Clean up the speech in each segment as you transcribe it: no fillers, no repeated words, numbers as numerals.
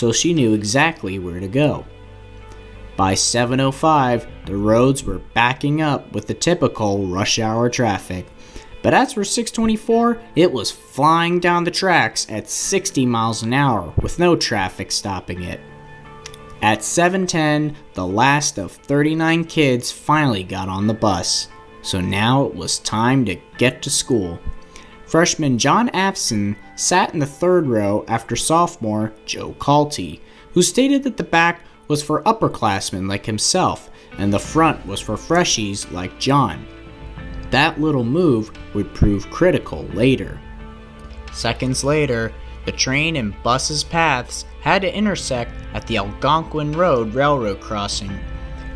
so she knew exactly where to go. By 7:05, the roads were backing up with the typical rush hour traffic. But as for 624, it was flying down the tracks at 60 miles an hour with no traffic stopping it. At 7:10, the last of 39 kids finally got on the bus, so now it was time to get to school. Freshman John Afson sat in the third row after sophomore Joe Calty, who stated that the back was for upperclassmen like himself and the front was for freshies like John. That little move would prove critical later. Seconds later, the train and bus's paths had to intersect at the Algonquin Road railroad crossing.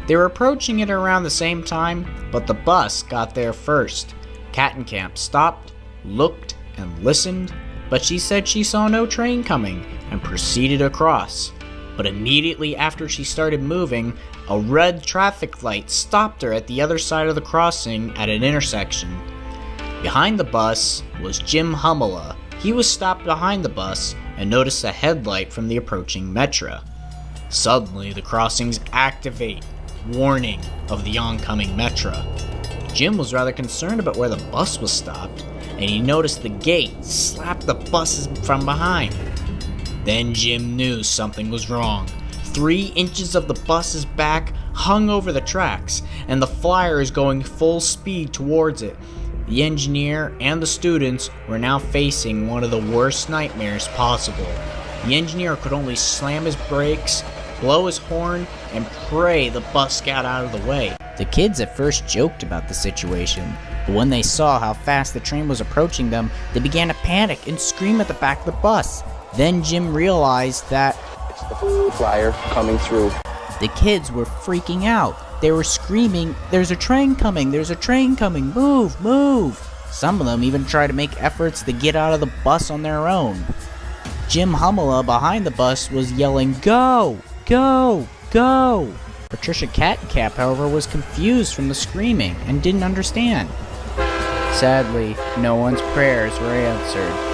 They were approaching it around the same time, but the bus got there first. Cattencamp stopped, looked, and listened, but she said she saw no train coming and proceeded across. But immediately after she started moving, a red traffic light stopped her at the other side of the crossing at an intersection. Behind the bus was Jim Hummela. He was stopped behind the bus and noticed a headlight from the approaching Metra. Suddenly, the crossings activate, warning of the oncoming Metra. Jim was rather concerned about where the bus was stopped, and he noticed the gate slap the buses from behind. Then Jim knew something was wrong. 3 inches of the bus's back hung over the tracks, and the flyer is going full speed towards it. The engineer and the students were now facing one of the worst nightmares possible. The engineer could only slam his brakes, blow his horn, and pray the bus got out of the way. The kids at first joked about the situation, but when they saw how fast the train was approaching them, they began to panic and scream at the back of the bus. Then Jim realized that it's the flyer coming through. The kids were freaking out. They were screaming, "There's a train coming! There's a train coming! Move! Move!" Some of them even tried to make efforts to get out of the bus on their own. Jim Hummela behind the bus was yelling, "Go! Go! Go!" Patricia Cattencamp, however, was confused from the screaming and didn't understand. Sadly, no one's prayers were answered.